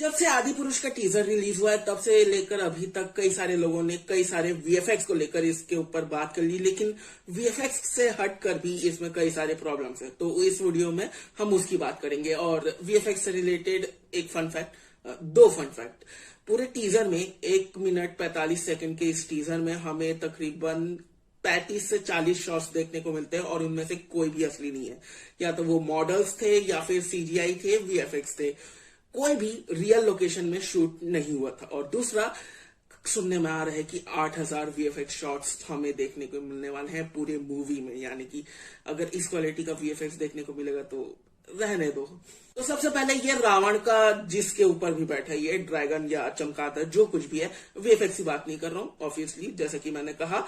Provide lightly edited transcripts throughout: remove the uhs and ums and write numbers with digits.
जब से आदि पुरुष का टीजर रिलीज हुआ है तब से लेकर अभी तक कई सारे लोगों ने कई सारे वीएफएक्स को लेकर इसके ऊपर बात कर ली, लेकिन वीएफएक्स से हटकर भी इसमें कई सारे प्रॉब्लम्स हैं। तो इस वीडियो में हम उसकी बात करेंगे और वीएफएक्स से रिलेटेड एक फन फैक्ट, दो फन फैक्ट। पूरे टीजर में 1 मिनट 45 सेकंड के इस टीजर में हमें तकरीबन 35 से 40 शॉट्स देखने को मिलते हैं और उनमें से कोई भी असली नहीं है। या तो वो मॉडल्स थे या फिर सीजीआई थे, वीएफएक्स थे। कोई भी रियल लोकेशन में शूट नहीं हुआ था। और दूसरा, सुनने में आ रहा है कि 8000 वीएफएक्स शॉट्स हमें देखने को मिलने वाले हैं पूरे मूवी में। यानी कि अगर इस क्वालिटी का वीएफएक्स देखने को मिलेगा तो रहने दो। तो सबसे पहले ये रावण का जिसके ऊपर भी बैठा है, ये ड्रैगन या चमगादड़ जो कुछ भी है, वीएफएक्स की बात नहीं कर रहा हूं ऑब्वियसली, जैसे कि मैंने कहा।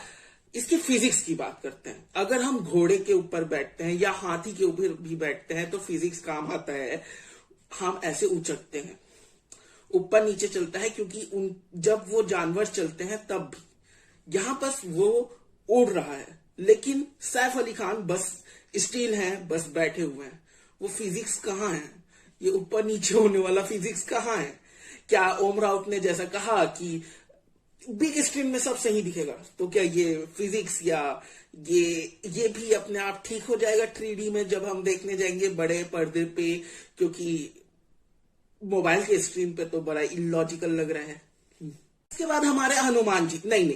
इसकी फिजिक्स की बात करते हैं। अगर हम घोड़े के ऊपर बैठते हैं या हाथी के ऊपर भी बैठते हैं तो फिजिक्स काम आता है। हम ऐसे उछलते हैं, ऊपर नीचे चलता है, क्योंकि जब वो जानवर चलते हैं तब भी यहां बस वो उड़ रहा है। लेकिन सैफ अली खान बस स्टील हैं, बस बैठे हुए हैं। वो फिजिक्स कहाँ है? ये ऊपर नीचे होने वाला फिजिक्स कहाँ है? क्या ओम राउत ने जैसा कहा कि बिग स्क्रीन में सब सही दिखेगा, तो क्या ये फिजिक्स या ये भी अपने आप ठीक हो जाएगा 3D में जब हम देखने जाएंगे बड़े पर्दे पे? क्योंकि मोबाइल के स्क्रीन पे तो बड़ा इलॉजिकल लग रहा है। इसके बाद हमारे हनुमान जी, नहीं,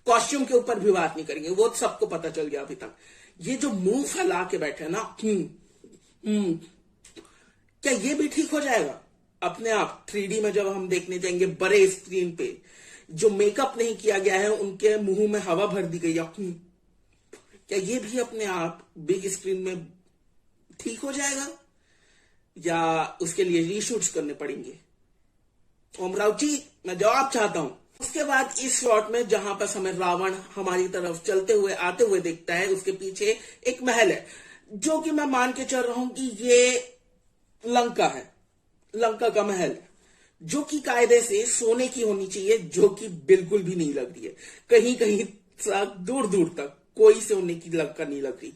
कॉस्ट्यूम के ऊपर भी बात नहीं करेंगे, वो सबको पता चल गया अभी तक। ये जो मुंह फैला के बैठे हैं ना, क्या ये भी ठीक हो जाएगा अपने आप 3D में जब हम देखने जाएंगे बड़े स्क्रीन पे? जो मेकअप नहीं किया गया है उनके मुंह में हवा भर दी गई है, क्या ये भी अपने आप बिग स्क्रीन में ठीक हो जाएगा या उसके लिए रीशूट्स करने पड़ेंगे? ओम राउत जी, मैं जवाब चाहता हूं। उसके बाद इस शॉट में जहां पर हमें रावण हमारी तरफ चलते हुए आते हुए दिखता है, उसके पीछे एक महल है जो कि मैं मान के चल रहा हूं कि ये लंका है, लंका का महल है, जो कि कायदे से सोने की होनी चाहिए, जो कि बिल्कुल भी नहीं लग रही है। कहीं कहीं दूर दूर तक कोई सोने की लंका नहीं लग रही।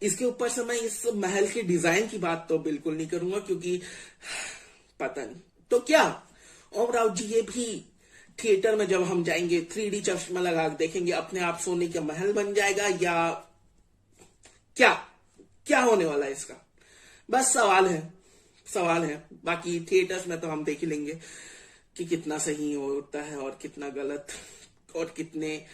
इसके ऊपर से मैं इस महल के डिजाइन की बात तो बिल्कुल नहीं करूंगा क्योंकि पता नहीं। तो क्या ओम राउत जी ये भी थिएटर में जब हम जाएंगे 3D चश्मा लगा देखेंगे अपने आप सोने का महल बन जाएगा या क्या होने वाला है इसका? बस सवाल है। बाकी थिएटर्स में तो हम देख ही लेंगे कि कितना सही होता है और कितना गलत और कितने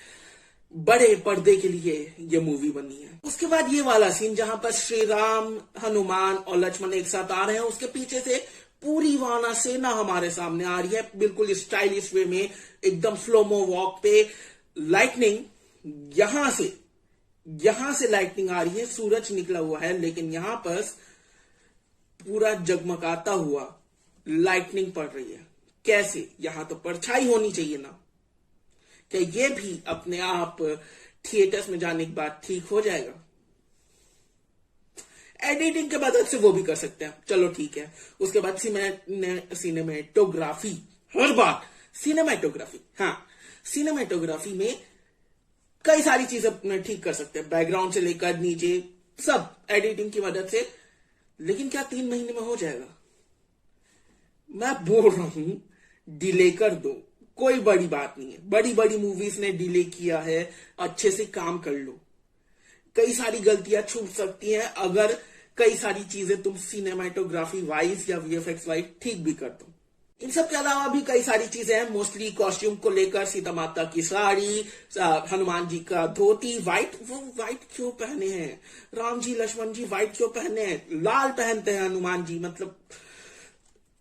बड़े पर्दे के लिए ये मूवी बनी है। उसके बाद ये वाला सीन जहां पर श्री राम, हनुमान और लक्ष्मण एक साथ आ रहे हैं, उसके पीछे से पूरी वानर सेना हमारे सामने आ रही है, बिल्कुल स्टाइलिश वे में, एकदम स्लोमो वॉक पे। लाइटनिंग यहां से लाइटनिंग आ रही है, सूरज निकला हुआ है, लेकिन यहां पर पूरा जगमगाता हुआ लाइटनिंग पड़ रही है। कैसे? यहां तो परछाई होनी चाहिए ना। क्या ये भी अपने आप थिएटर्स में जाने के बाद ठीक हो जाएगा? एडिटिंग के मदद से वो भी कर सकते हैं, चलो ठीक है। उसके बाद सिनेमेटोग्राफी, हर बात सिनेमेटोग्राफी, हाँ, सिनेमेटोग्राफी में कई सारी चीजें ठीक कर सकते हैं, बैकग्राउंड से लेकर नीचे सब एडिटिंग की मदद से। लेकिन क्या 3 महीने में हो जाएगा? मैं बोल रहा हूं डिले कर दो, कोई बड़ी बात नहीं है। बड़ी मूवीज ने डिले किया है, अच्छे से काम कर लो। कई सारी गलतियां छूट सकती हैं अगर कई सारी चीजें तुम सिनेमेटोग्राफी वाइज या वीएफएक्स वाइज ठीक भी कर दो। इन सब के अलावा भी कई सारी चीजें हैं, मोस्टली कॉस्ट्यूम को लेकर। सीता माता की साड़ी, हनुमान जी का धोती व्हाइट, वो व्हाइट क्यों पहने हैं? राम जी लक्ष्मण जी व्हाइट क्यों पहने हैं? लाल पहनते हैं हनुमान जी, मतलब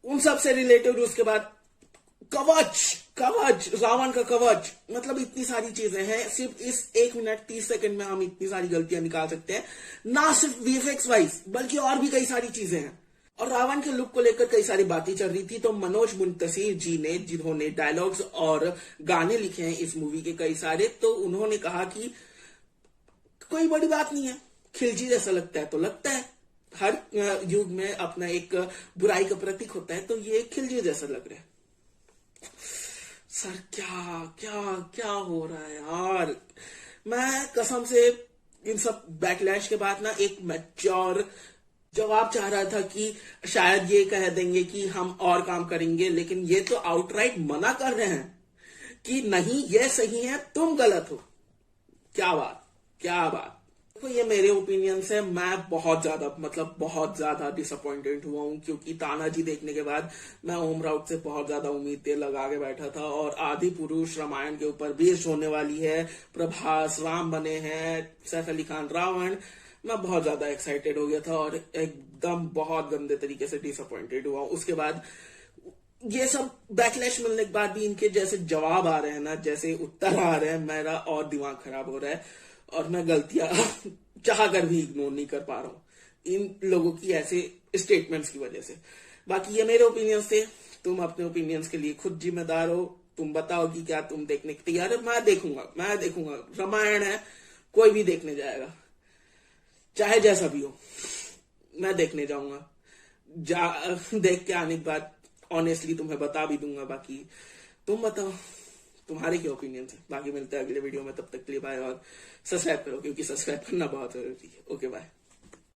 उन सब से रिलेटेड। उसके बाद कवच, रावण का कवच, मतलब इतनी सारी चीजें हैं। सिर्फ इस 1 मिनट 30 सेकंड में हम इतनी सारी गलतियां निकाल सकते हैं, ना सिर्फ वीएफएक्स वाइज बल्कि और भी कई सारी चीजें हैं। और रावण के लुक को लेकर कई सारी बातें चल रही थी, तो मनोज मुंतशिर जी ने, जिन्होंने डायलॉग्स और गाने लिखे हैं इस मूवी के कई सारे, तो उन्होंने कहा कि कोई बड़ी बात नहीं है, खिलजी जैसा लगता है तो लगता है, हर युग में अपना एक बुराई का प्रतीक होता है, तो ये खिलजी जैसा लग रहा है। सर क्या हो रहा है यार? मैं कसम से इन सब बैकलैश के बाद ना एक मैच्योर जवाब चाह रहा था कि शायद ये कह देंगे कि हम और काम करेंगे, लेकिन ये तो आउटराइट मना कर रहे हैं कि नहीं ये सही है, तुम गलत हो। क्या बात, क्या बात। तो ये मेरे ओपिनियन से मैं बहुत ज्यादा बहुत ज्यादा डिसअपॉइंटेड हुआ हूं, क्योंकि तानाजी देखने के बाद मैं ओम राउत से बहुत ज्यादा उम्मीदें लगा के बैठा था, और आदि पुरुष रामायण के ऊपर बेस्ड होने वाली है, प्रभास राम बने हैं, सैफ अली खान रावण। मैं बहुत ज्यादा एक्साइटेड हो गया था और एकदम बहुत गंदे तरीके से डिसअपॉइंटेड हुआ। उसके बाद ये सब बैकलैश मिलने के बाद भी इनके जैसे जवाब आ रहे हैं ना, जैसे उत्तर आ रहे हैं, मेरा और दिमाग खराब हो रहा है, और मैं गलतियां चाह कर भी इग्नोर नहीं कर पा रहा हूं इन लोगों की ऐसे स्टेटमेंट्स की वजह से। बाकी ये मेरे ओपिनियंस थे, तुम अपने ओपिनियंस के लिए खुद जिम्मेदार हो। तुम बताओ कि क्या तुम देखने के तैयार है? मैं देखूंगा, रामायण है, कोई भी देखने जाएगा, चाहे जैसा भी हो, मैं देखने जाऊंगा। देख के आने के बाद ऑनेस्टली तुम्हें बता भी दूंगा। बाकी तुम बताओ तुम्हारे क्या ओपिनियन है। बाकी मिलते हैं अगले वीडियो में, तब तक के लिए बाय, और सब्सक्राइब करो क्योंकि सब्सक्राइब करना बहुत जरूरी है। Okay bye.